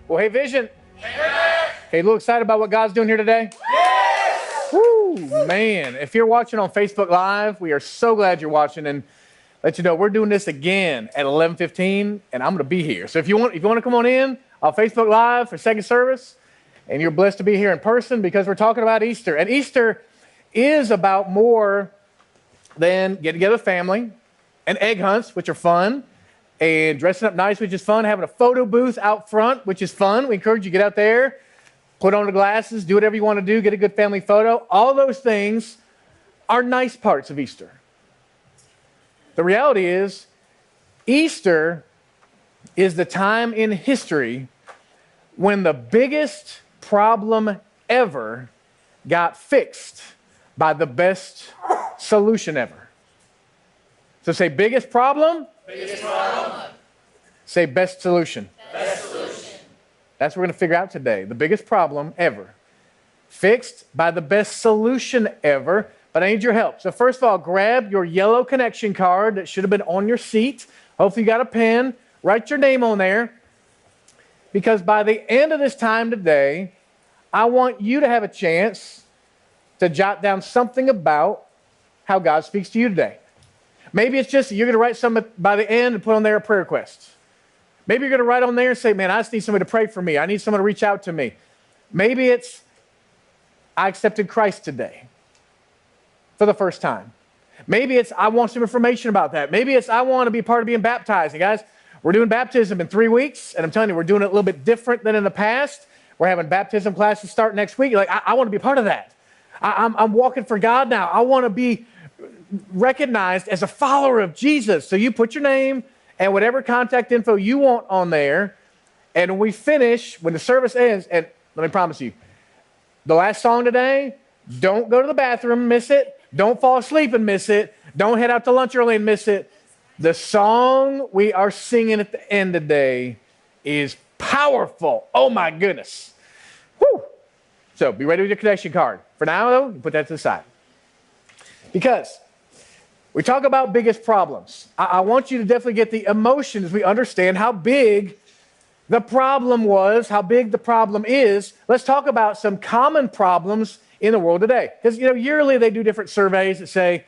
Well, hey, Vision. Hey, a little excited about what God's doing here today? Yes! Woo, man. If you're watching on Facebook Live, we are so glad you're watching, and let you know we're doing this again at 11:15, and I'm going to be here. So if you want to come on in on Facebook Live for second service, and you're blessed to be here in person because we're talking about Easter. And Easter is about more than getting together with family and egg hunts, which are fun, and dressing up nice, which is fun, having a photo booth out front, which is fun. We encourage you to get out there, put on the glasses, do whatever you want to do, get a good family photo. All those things are nice parts of Easter. The reality is, Easter is the time in history when the biggest problem ever got fixed by the best solution ever. So say biggest problem. Biggest problem. Say best solution. Best solution. That's what we're going to figure out today. The biggest problem ever. Fixed by the best solution ever. But I need your help. So first of all, grab your yellow connection card that should have been on your seat. Hopefully you got a pen. Write your name on there. Because by the end of this time today, I want you to have a chance to jot down something about how God speaks to you today. Maybe it's just you're going to write something by the end and put on there a prayer request. Maybe you're going to write on there and say, man, I just need somebody to pray for me. I need someone to reach out to me. Maybe it's, I accepted Christ today for the first time. Maybe it's, I want some information about that. Maybe it's, I want to be part of being baptized. And guys, we're doing baptism in 3 weeks, and I'm telling you, we're doing it a little bit different than in the past. We're having baptism classes start next week. You're like, I want to be part of that. I'm walking for God now. I want to be recognized as a follower of Jesus. So you put your name and whatever contact info you want on there, and when we finish, when the service ends, and let me promise you, the last song today, don't go to the bathroom and miss it. Don't fall asleep and miss it. Don't head out to lunch early and miss it. The song we are singing at the end today is powerful. Oh my goodness. Whew. So be ready with your connection card. For now, though, you put that to the side. Because we talk about biggest problems. I want you to definitely get the emotion as we understand how big the problem was, how big the problem is. Let's talk about some common problems in the world today. Because, yearly they do different surveys that say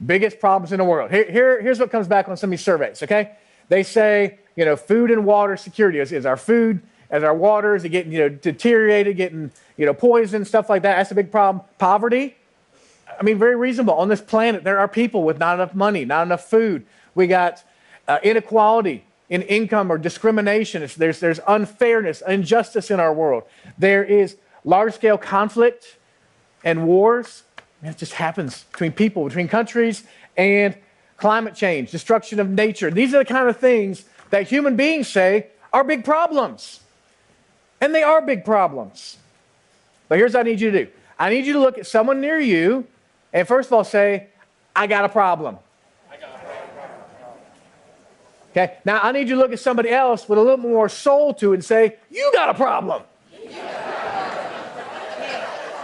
biggest problems in the world. Here's what comes back on some of these surveys, okay? They say, food and water security. Is our food, as our water, is it getting, deteriorated, getting, poisoned, stuff like that? That's a big problem. Poverty. I mean, very reasonable. On this planet, there are people with not enough money, not enough food. We got inequality in income or discrimination. There's unfairness, injustice in our world. There is large-scale conflict and wars. It just happens between people, between countries, and climate change, destruction of nature. These are the kind of things that human beings say are big problems. And they are big problems. But here's what I need you to do. I need you to look at someone near you and first of all say, I got a problem. Okay, now I need you to look at somebody else with a little more soul to it and say, you got a problem.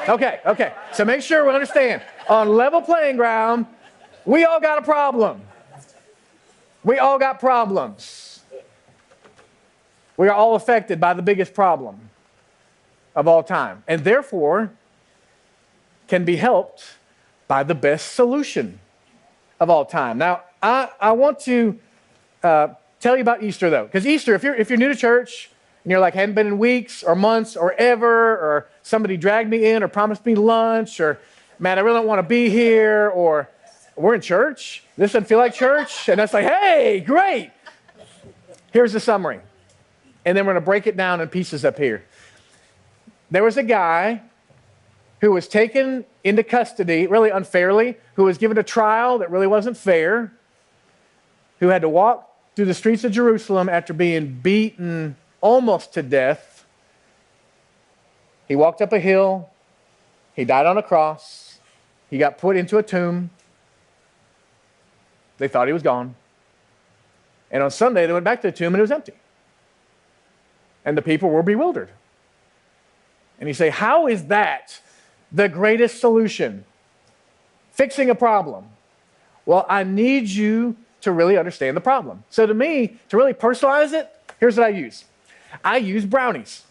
Okay, so make sure we understand. On level playing ground, we all got a problem. We all got problems. We are all affected by the biggest problem of all time, and therefore can be helped by the best solution of all time. Now, I want to tell you about Easter, though, because Easter, if you're new to church and you're like, hadn't been in weeks or months or ever, or somebody dragged me in or promised me lunch, or man, I really don't want to be here, or we're in church, this doesn't feel like church, and that's like, hey, great. Here's the summary, and then we're going to break it down in pieces up here. There was a guy who was taken into custody, really unfairly, who was given a trial that really wasn't fair, who had to walk through the streets of Jerusalem after being beaten almost to death. He walked up a hill. He died on a cross. He got put into a tomb. They thought he was gone. And on Sunday, they went back to the tomb and it was empty. And the people were bewildered. And you say, how is that the greatest solution? Fixing a problem. Well, I need you to really understand the problem. So to me, to really personalize it, here's what I use. I use brownies.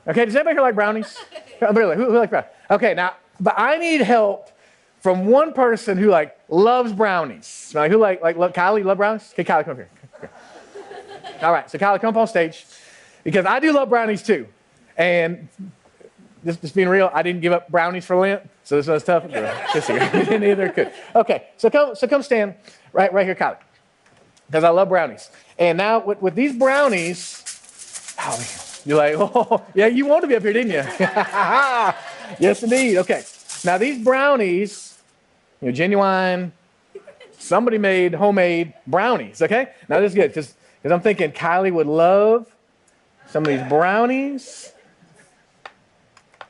Okay, does anybody here like brownies? Really, who likes brownies? Okay, now, but I need help from one person who like loves brownies. Like, who Kylie, love brownies? Okay, Kylie, come up here. Okay. All right, so Kylie, come up on stage because I do love brownies too. And just being real, I didn't give up brownies for Lent, so this was tough. Just here, neither could. Okay, so come stand right here, Kylie, because I love brownies. And now with these brownies, oh, you're like, oh, yeah, you wanted to be up here, didn't you? Yes, indeed. Okay, now these brownies, genuine, somebody made homemade brownies. Okay, now this is good because I'm thinking Kylie would love some of these brownies.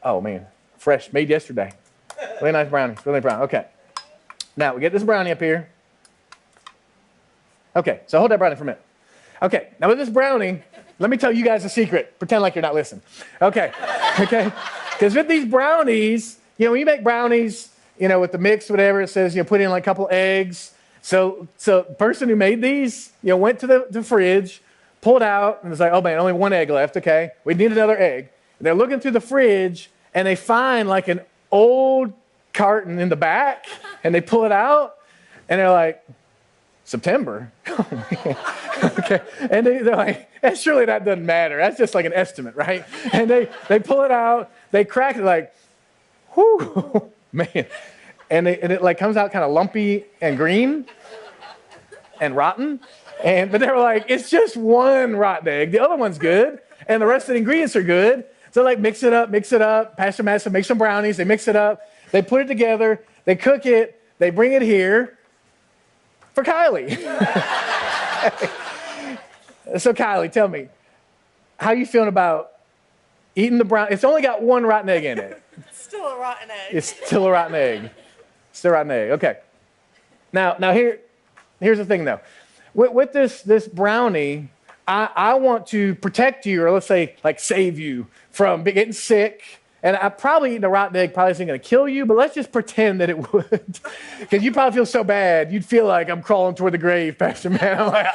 Oh, man. Fresh, made yesterday. Really nice brownies. Really brown. Okay. Now, we get this brownie up here. Okay, so hold that brownie for a minute. Okay, now with this brownie, let me tell you guys a secret. Pretend like you're not listening. Okay, okay? Because with these brownies, when you make brownies, with the mix, whatever, it says, put in like a couple eggs. So the person who made these, went to the fridge, pulled out, and was like, oh, man, only one egg left. Okay, we need another egg. They're looking through the fridge, and they find like an old carton in the back, and they pull it out, and they're like, September? Oh, man. Okay. And they're like, surely that doesn't matter. That's just like an estimate, right? And they pull it out, they crack it like, whoo, man. And it like comes out kind of lumpy and green and rotten. But they were like, it's just one rotten egg. The other one's good, and the rest of the ingredients are good. So like mix it up. Pastor Madison makes some brownies. They mix it up. They put it together. They cook it. They bring it here for Kylie. So Kylie, tell me, how you feeling about eating the brownie? It's only got one rotten egg in it. It's still a rotten egg. It's still a rotten egg. Still a rotten egg. Okay. Now here's the thing though. With this brownie, I want to protect you, or let's say like save you from getting sick. And I probably eating a rotten egg probably isn't going to kill you, but let's just pretend that it would. Because you probably feel so bad. You'd feel like I'm crawling toward the grave, Pastor Man. I'm like,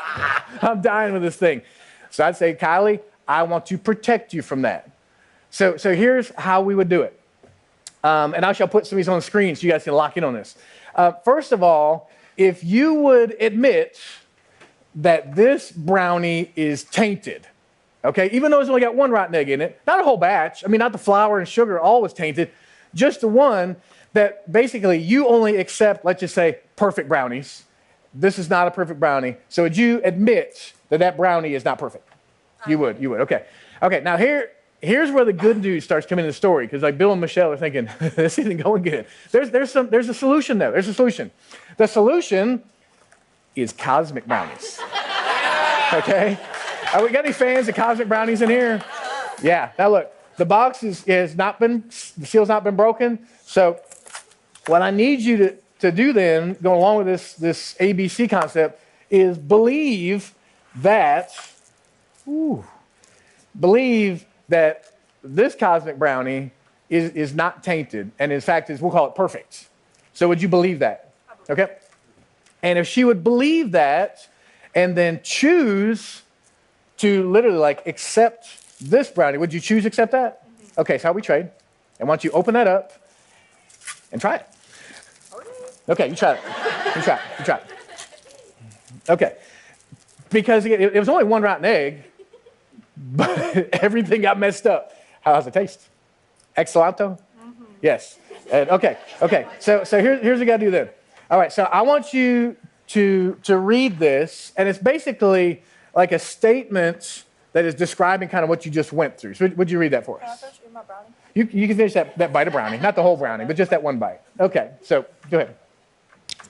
I'm dying with this thing. So I'd say, Kylie, I want to protect you from that. So here's how we would do it. And I shall put some of these on the screen so you guys can lock in on this. First of all, if you would admit that this brownie is tainted, okay, even though it's only got one rotten egg in it, not a whole batch. I mean, not the flour and sugar, all was tainted, just the one that basically you only accept, let's just say, perfect brownies. This is not a perfect brownie. So would you admit that brownie is not perfect? You would, okay. Okay, now here's where the good news starts coming in the story, because like Bill and Michelle are thinking, this isn't going good. There's a solution though. There's a solution. The solution is cosmic brownies. Okay? We got any fans of cosmic brownies in here? Yeah. Now look, the box has not been, the seal's not been broken. So what I need you to do then, going along with this ABC concept, is believe that this cosmic brownie is not tainted, and in fact we'll call it perfect. So would you believe that? Okay. And if she would believe that, and then choose to literally like accept this brownie, would you choose to accept that? Mm-hmm. Okay, so how we trade. And why don't you open that up and try it? Okay, you try it. You try it. Okay. Because it was only one rotten egg, but everything got messed up. How does it taste? Excelente? Mm-hmm. Yes. Okay. So here's what you got to do then. All right, so I want you to read this, and it's basically like a statement that is describing kind of what you just went through. So would you read that for us? Can I finish my brownie? You can finish that bite of brownie, not the whole brownie, but just that one bite. Okay, so go ahead.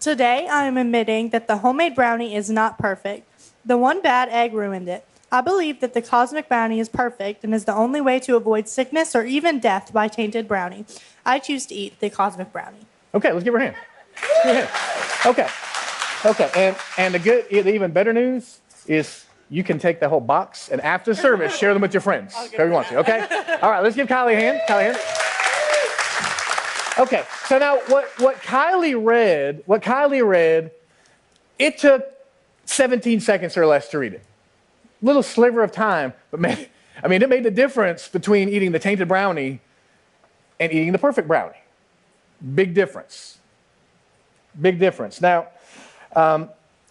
Today, I am admitting that the homemade brownie is not perfect. The one bad egg ruined it. I believe that the cosmic brownie is perfect and is the only way to avoid sickness or even death by tainted brownie. I choose to eat the cosmic brownie. Okay, let's give her a hand. Okay. And the even better news is you can take the whole box and after the service, share them with your friends. Whoever you want to, okay? All right, let's give Kylie a hand. Okay, so now what Kylie read, it took 17 seconds or less to read it. Little sliver of time, but man, I mean, it made the difference between eating the tainted brownie and eating the perfect brownie. Big difference. Big difference. Now,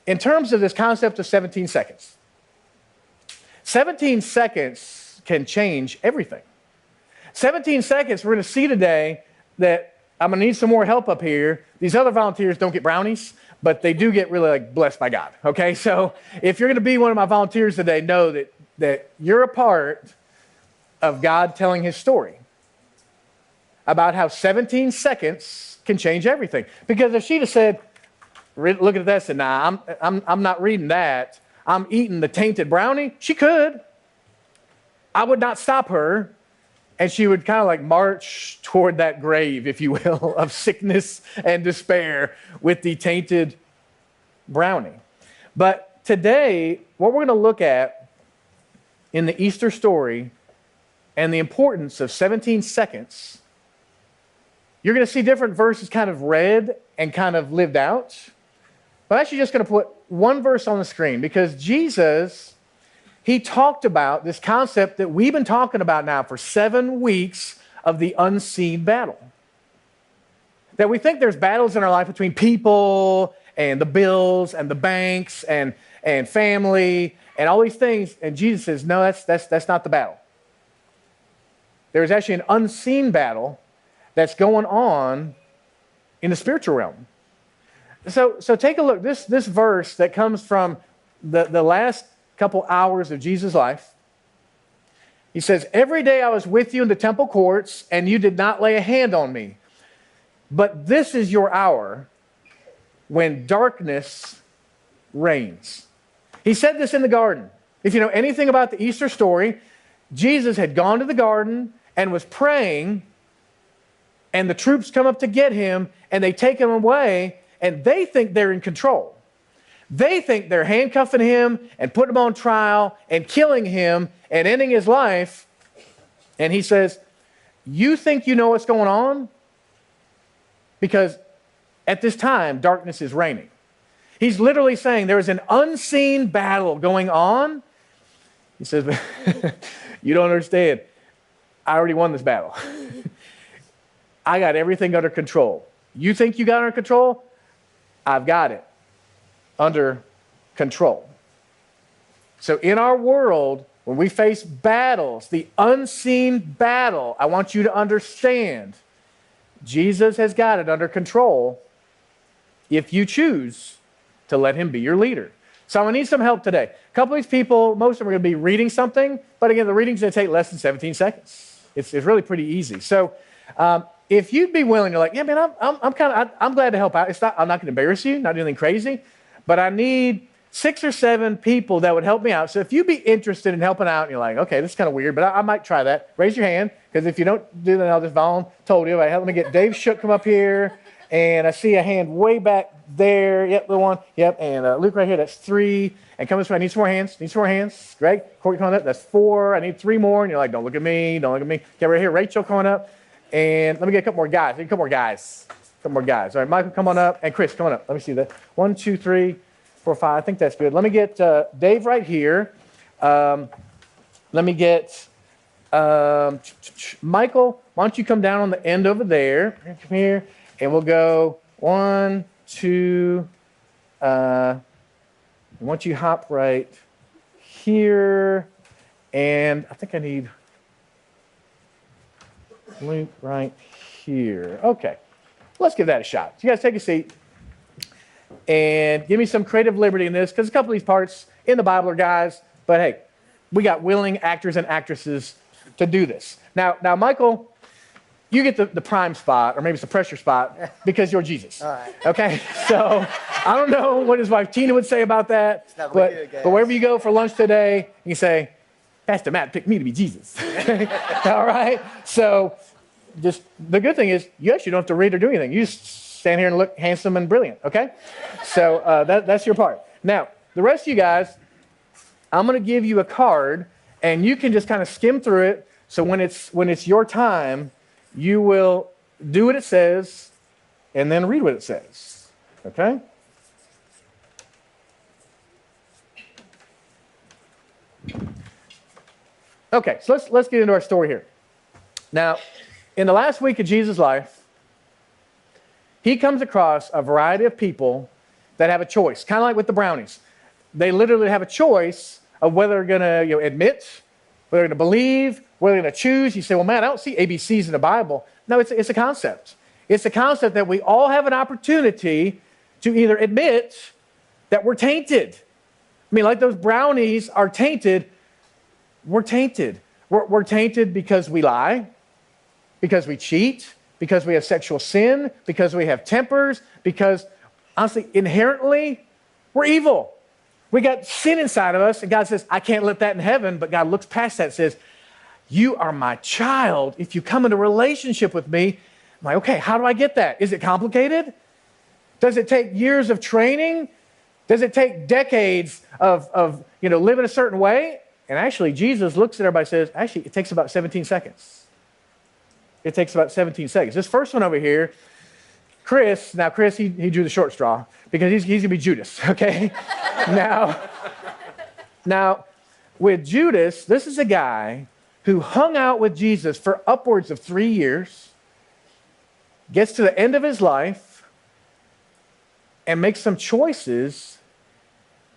in terms of this concept of 17 seconds, 17 seconds can change everything. 17 seconds, we're going to see today that I'm going to need some more help up here. These other volunteers don't get brownies, but they do get really blessed by God. Okay, so if you're going to be one of my volunteers today, know that you're a part of God telling his story about how 17 seconds can change everything. Because if she'd have said, look at that, said, nah, I'm not reading that. I'm eating the tainted brownie. She could. I would not stop her. And she would kind of march toward that grave, if you will, of sickness and despair with the tainted brownie. But today, what we're going to look at in the Easter story and the importance of 17 seconds, you're going to see different verses kind of read and kind of lived out. But I'm actually just going to put one verse on the screen because Jesus, he talked about this concept that we've been talking about now for 7 weeks of the unseen battle. That we think there's battles in our life between people and the bills and the banks and family and all these things. And Jesus says, no, that's not the battle. There's actually an unseen battle that's going on in the spiritual realm. So take a look. This verse that comes from the last couple hours of Jesus' life. He says, every day I was with you in the temple courts, and you did not lay a hand on me. But this is your hour when darkness reigns. He said this in the garden. If you know anything about the Easter story, Jesus had gone to the garden and was praying, and the troops come up to get him, and they take him away, and they think they're in control. They think they're handcuffing him and putting him on trial and killing him and ending his life. And he says, you think you know what's going on? Because at this time, darkness is reigning. He's literally saying there is an unseen battle going on. He says, you don't understand. I already won this battle. I got everything under control. You think you got it under control? I've got it under control. So in our world, when we face battles, the unseen battle, I want you to understand, Jesus has got it under control if you choose to let him be your leader. So I'm going to need some help today. A couple of these people, most of them are going to be reading something, but again, the reading's going to take less than 17 seconds. It's really pretty easy. So if you'd be willing to yeah, man, I'm glad to help out. I'm not going to embarrass you, not do anything crazy. But I need 6 or 7 people that would help me out. So if you'd be interested in helping out, and you're like, okay, this is kind of weird, but I might try that. Raise your hand, because if you don't do that, I'll just volunteer. Let me get Dave Shook come up here, and I see a hand way back there. Yep, the one. Yep, and Luke right here. That's 3. And come this way. I need some more hands. Greg, Courtney coming up. That's 4. I need 3 more. And you're like, don't look at me. Okay, right here. Rachel coming up, and let me get a couple more guys. All right, Michael, come on up. And Chris, come on up. Let me see that. 1, 2, 3, 4, 5. I think that's good. Let me get Dave right here. Let me get Michael. Why don't you come down on the end over there? Come here. And we'll go 1, 2. Why don't you hop right here? And I think I need Luke right here. Okay. Let's give that a shot. So you guys take a seat and give me some creative liberty in this, because a couple of these parts in the Bible are guys, but hey, we got willing actors and actresses to do this. Now, Michael, you get the prime spot, or maybe it's the pressure spot, because you're Jesus. All right. Okay? So I don't know what his wife Tina would say about that, but wherever you go for lunch today, you say, Pastor Matt picked me to be Jesus. All right? So just the good thing is you actually don't have to read or do anything. You just stand here and look handsome and brilliant, okay? So that's your part. Now, the rest of you guys, I'm going to give you a card, and you can just kind of skim through it. So when it's your time, you will do what it says and then read what it says, okay? Okay, so let's get into our story here. Now, in the last week of Jesus' life, he comes across a variety of people that have a choice, kind of like with the brownies. They literally have a choice of whether they're going to admit, whether they're going to believe, whether they're going to choose. You say, well, man, I don't see ABCs in the Bible. No, it's a concept. It's a concept that we all have an opportunity to either admit that we're tainted. I mean, like those brownies are tainted. We're tainted. We're tainted because we lie, because we cheat, because we have sexual sin, because we have tempers, because honestly, inherently, we're evil. We got sin inside of us, and God says, I can't let that in heaven, but God looks past that and says, you are my child. If you come into relationship with me, I'm like, okay, how do I get that? Is it complicated? Does it take years of training? Does it take decades of living a certain way? And actually, Jesus looks at everybody and says, actually, it takes about 17 seconds. It takes about 17 seconds. This first one over here, Chris, he drew the short straw because he's going to be Judas, okay? Now, with Judas, this is a guy who hung out with Jesus for upwards of 3 years, gets to the end of his life, and makes some choices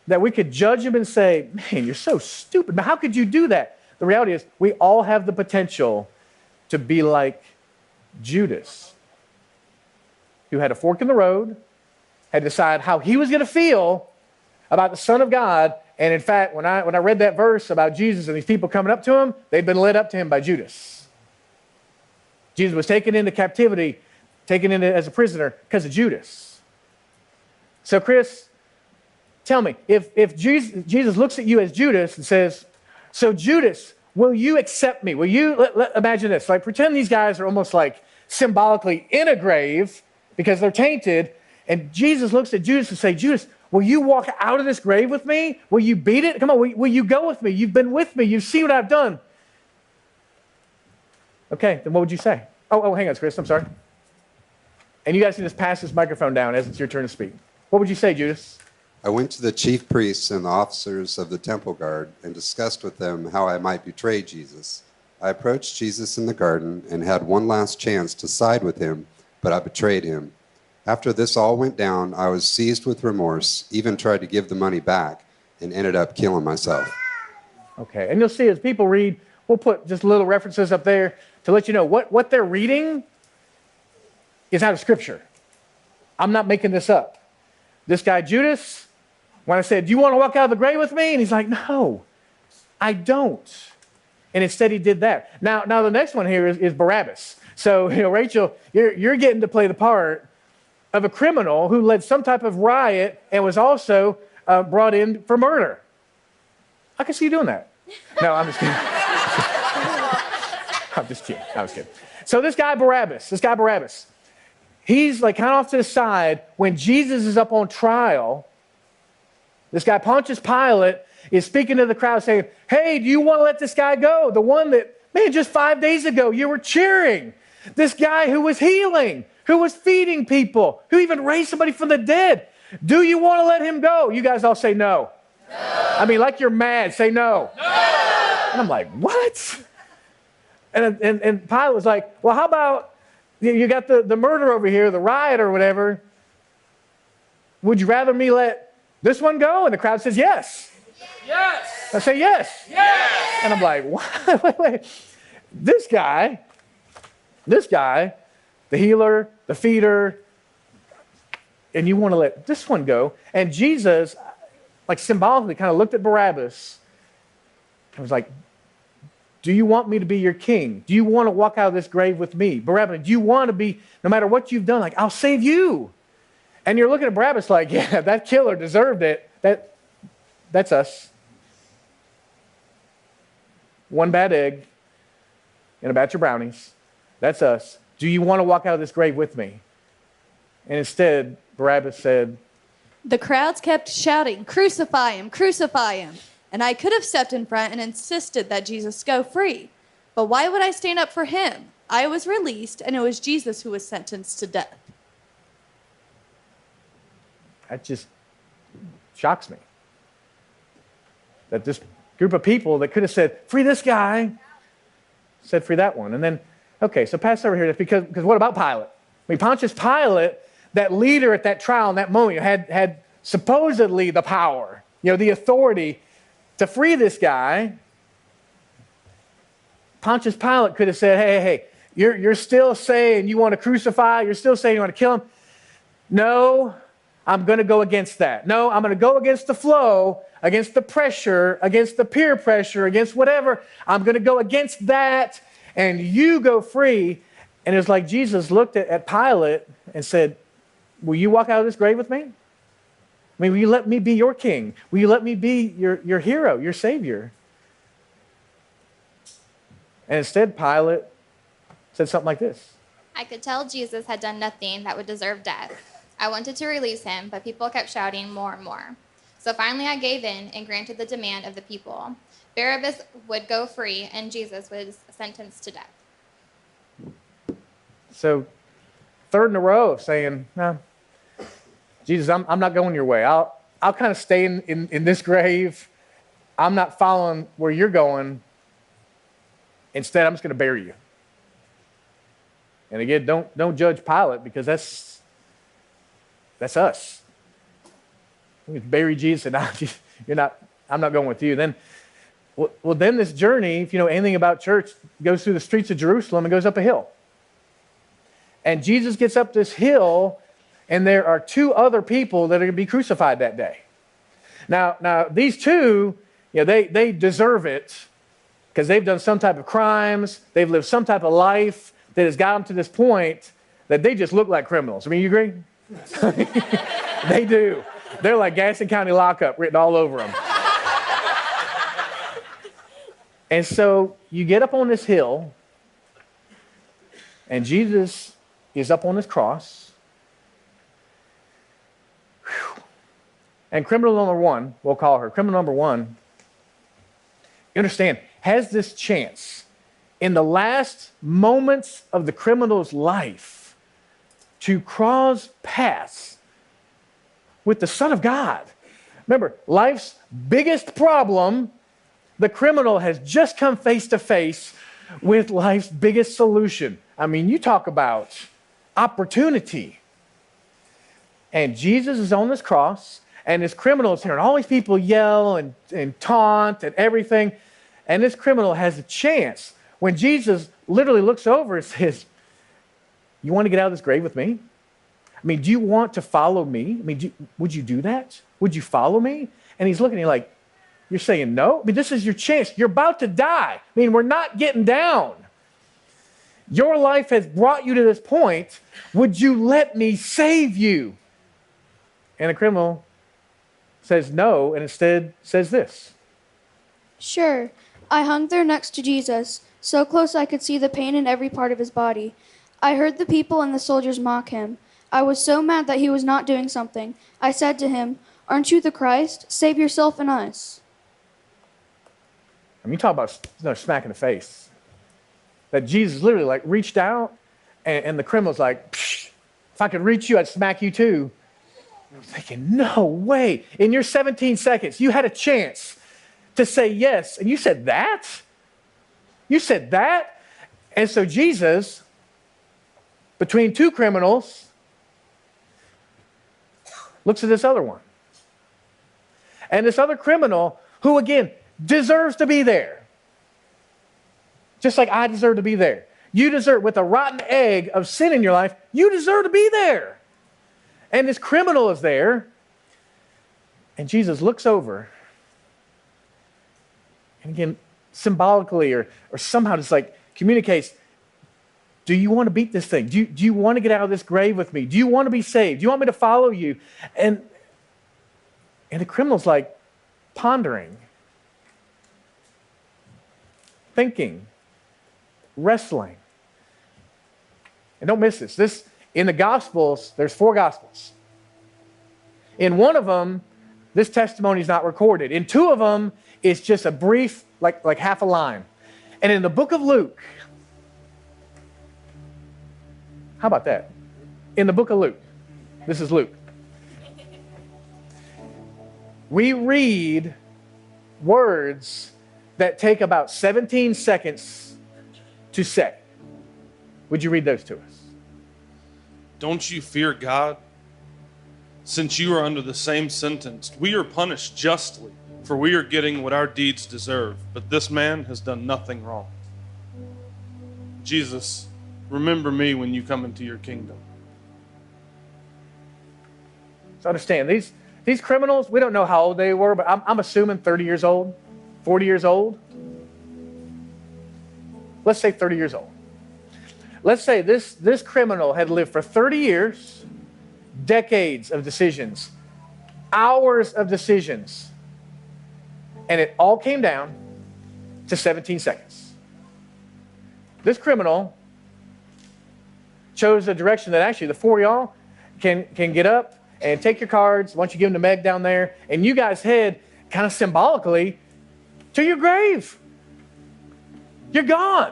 that we could judge him and say, man, you're so stupid. But how could you do that? The reality is we all have the potential to be like Judas, who had a fork in the road, had to decide how he was going to feel about the Son of God. And in fact, when I read that verse about Jesus and these people coming up to him, they'd been led up to him by Judas. Jesus was taken into captivity, taken into as a prisoner because of Judas. So Chris, tell me, if Jesus looks at you as Judas and says, so Judas, will you accept me? Will you, imagine this, like pretend these guys are almost like symbolically in a grave because they're tainted, and Jesus looks at Judas and say, Judas, will you walk out of this grave with me? Will you beat it? Come on, will you go with me? You've been with me. You've seen what I've done. Okay, then what would you say? Oh, hang on, Chris, I'm sorry. And you guys can just pass this microphone down as it's your turn to speak. What would you say, Judas? I went to the chief priests and the officers of the temple guard and discussed with them how I might betray Jesus. I approached Jesus in the garden and had one last chance to side with him, but I betrayed him. After this all went down, I was seized with remorse, even tried to give the money back, and ended up killing myself. Okay, and you'll see as people read, we'll put just little references up there to let you know what they're reading is out of Scripture. I'm not making this up. This guy, Judas, when I said, do you want to walk out of the grave with me? And he's like, no, I don't. And instead he did that. Now the next one here is Barabbas. So, Rachel, you're getting to play the part of a criminal who led some type of riot and was also brought in for murder. I can see you doing that. No, I'm just kidding. I was kidding. So this guy Barabbas, he's like kind of off to the side when Jesus is up on trial. This guy Pontius Pilate is speaking to the crowd saying, hey, do you want to let this guy go? The one that, man, just 5 days ago you were cheering. This guy who was healing, who was feeding people, who even raised somebody from the dead. Do you want to let him go? You guys all say no. No. I mean, like you're mad, say no. No. And I'm like, what? And Pilate was like, well, how about you got the murder over here, the riot or whatever. Would you rather me let this one go? And the crowd says yes. Yes. I say yes. Yes. And I'm like, what? Wait. This guy, the healer, the feeder, and you want to let this one go. And Jesus, like symbolically, kind of looked at Barabbas and was like, do you want me to be your king? Do you want to walk out of this grave with me? Barabbas, do you want to be, no matter what you've done, like, I'll save you. And you're looking at Barabbas like, yeah, that killer deserved it. That's us. One bad egg and a batch of brownies. That's us. Do you want to walk out of this grave with me? And instead, Barabbas said, the crowds kept shouting, crucify him, crucify him. And I could have stepped in front and insisted that Jesus go free. But why would I stand up for him? I was released, and it was Jesus who was sentenced to death. That just shocks me. That this group of people that could have said, free this guy, said free that one. And then, okay, so pass over here, because what about Pilate? I mean, Pontius Pilate, that leader at that trial in that moment, had supposedly the power, the authority to free this guy. Pontius Pilate could have said, hey, you're still saying you want to crucify, you're still saying you want to kill him. No, I'm going to go against that. No, I'm going to go against the flow, against the pressure, against the peer pressure, against whatever. I'm going to go against that, and you go free. And it was like Jesus looked at Pilate and said, will you walk out of this grave with me? I mean, will you let me be your king? Will you let me be your hero, your savior? And instead, Pilate said something like this. I could tell Jesus had done nothing that would deserve death. I wanted to release him, but people kept shouting more and more. So finally I gave in and granted the demand of the people. Barabbas would go free, and Jesus was sentenced to death. So, third in a row of saying, no, Jesus, I'm not going your way. I'll kind of stay in this grave. I'm not following where you're going. Instead, I'm just going to bury you. And again, don't judge Pilate, because that's us. We can bury Jesus and I'm not going with you. Then this journey, if you know anything about church, goes through the streets of Jerusalem and goes up a hill. And Jesus gets up this hill, and there are two other people that are going to be crucified that day. Now these two, they deserve it, because they've done some type of crimes, they've lived some type of life that has got them to this point that they just look like criminals. I mean, you agree? They do. They're like Gaston County lockup written all over them. And so you get up on this hill, and Jesus is up on his cross. Whew. And criminal number one, we'll call her, criminal number one, you understand, has this chance in the last moments of the criminal's life to cross paths with the Son of God. Remember, life's biggest problem, the criminal has just come face to face with life's biggest solution. I mean, you talk about opportunity. And Jesus is on this cross, and this criminal is hearing all these people yell and taunt and everything. And this criminal has a chance. When Jesus literally looks over and says, you want to get out of this grave with me? I mean, do you want to follow me? I mean, would you do that? Would you follow me? And he's looking at you like, you're saying no? I mean, this is your chance. You're about to die. I mean, we're not getting down. Your life has brought you to this point. Would you let me save you? And the criminal says no, and instead says this. Sure. I hung there next to Jesus, so close I could see the pain in every part of his body. I heard the people and the soldiers mock him. I was so mad that he was not doing something. I said to him, aren't you the Christ? Save yourself and us. I mean, you talk about smack in the face. That Jesus literally reached out, and the criminal's like, psh, if I could reach you, I'd smack you too. I'm thinking, no way. In your 17 seconds, you had a chance to say yes, and you said that? You said that? And so Jesus, between two criminals, looks at this other one. And this other criminal, who again deserves to be there. Just like I deserve to be there. You deserve, with a rotten egg of sin in your life, you deserve to be there. And this criminal is there. And Jesus looks over. And again, symbolically or somehow just communicates, do you want to beat this thing? Do you want to get out of this grave with me? Do you want to be saved? Do you want me to follow you? And the criminal's pondering, thinking, wrestling. And don't miss this. In the Gospels, there's 4 Gospels. In one of them, this testimony is not recorded. In 2 of them, it's just a brief, like half a line. And in the book of Luke, how about that? In the book of Luke, this is Luke. We read words that take about 17 seconds to say. Would you read those to us? Don't you fear God? Since you are under the same sentence, we are punished justly, for we are getting what our deeds deserve. But this man has done nothing wrong. Jesus, remember me when you come into your kingdom. So understand, these criminals, we don't know how old they were, but I'm assuming 30 years old, 40 years old. Let's say 30 years old. Let's say this criminal had lived for 30 years, decades of decisions, hours of decisions, and it all came down to 17 seconds. This criminal chose a direction that actually the four of y'all can get up and take your cards once you give them to Meg down there, and you guys head kind of symbolically to your grave. You're gone.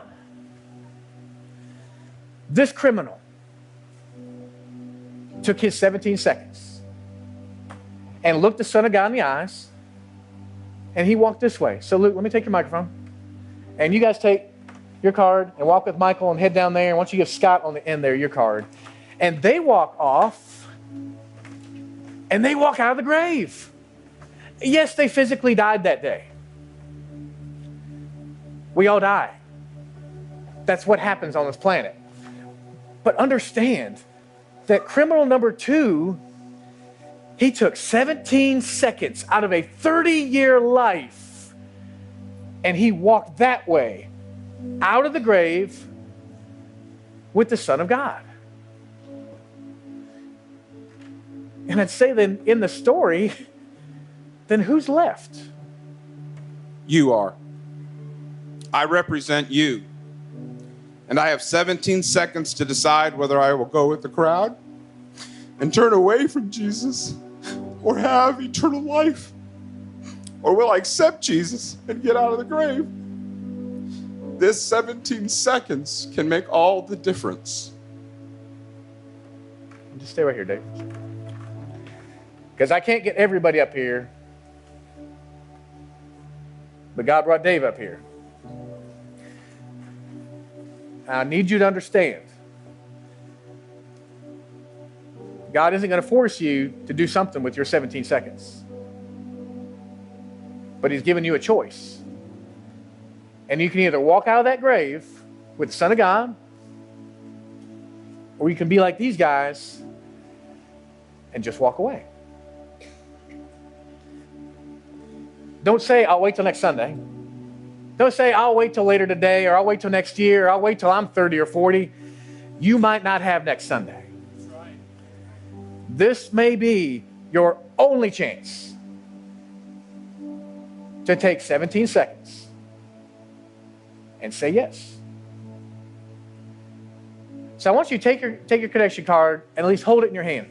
This criminal took his 17 seconds and looked the Son of God in the eyes, and he walked this way. So Luke, let me take your microphone, and you guys take your card and walk with Michael and head down there, and once you give Scott on the end there your card, and they walk off and they walk out of the grave. Yes, they physically died that day. We all die. That's what happens on this planet. But understand that criminal number 2, he took 17 seconds out of a 30-year life, and he walked that way out of the grave with the Son of God. And I'd say then in the story, then who's left? You are. I represent you. And I have 17 seconds to decide whether I will go with the crowd and turn away from Jesus or have eternal life. Or will I accept Jesus and get out of the grave? This 17 seconds can make all the difference. Just stay right here, Dave. Because I can't get everybody up here. But God brought Dave up here. I need you to understand. God isn't going to force you to do something with your 17 seconds. But He's given you a choice. And you can either walk out of that grave with the Son of God, or you can be like these guys and just walk away. Don't say, I'll wait till next Sunday. Don't say, I'll wait till later today, or I'll wait till next year, or I'll wait till I'm 30 or 40. You might not have next Sunday. This may be your only chance to take 17 seconds and say yes. So I want you to take your connection card and at least hold it in your hand.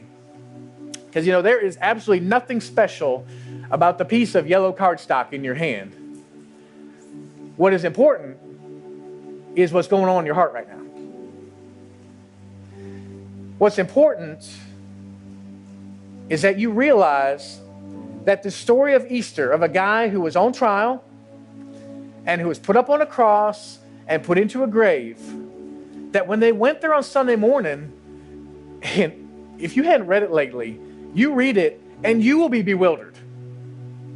Because, there is absolutely nothing special about the piece of yellow cardstock in your hand. What is important is what's going on in your heart right now. What's important is that you realize that the story of Easter, of a guy who was on trial and who was put up on a cross and put into a grave, that when they went there on Sunday morning, and if you hadn't read it lately, you read it and you will be bewildered.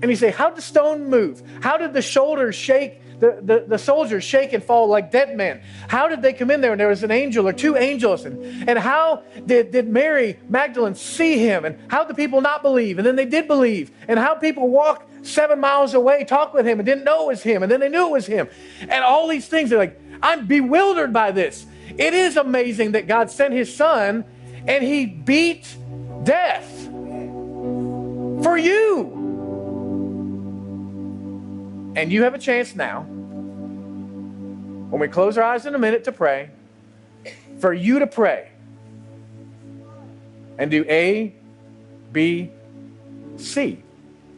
And you say, how did the stone move? How did the shoulders shake, the soldiers shake and fall like dead men? How did they come in there and there was an angel or two angels? And how did Mary Magdalene see him? And how did the people not believe? And then they did believe. And how people walked 7 miles away, talked with him and didn't know it was him. And then they knew it was him. And all these things, they're like, I'm bewildered by this. It is amazing that God sent His Son and He beat death for you. And you have a chance now, when we close our eyes in a minute to pray, for you to pray and do A, B, C.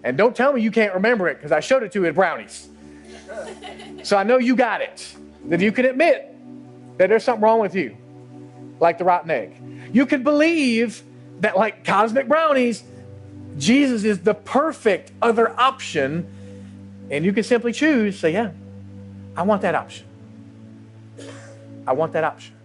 And don't tell me you can't remember it, because I showed it to you at Brownies. So I know you got it. That you can admit that there's something wrong with you, like the rotten egg. You can believe that, like Cosmic Brownies, Jesus is the perfect other option, And you can simply choose, say, yeah, I want that option. I want that option.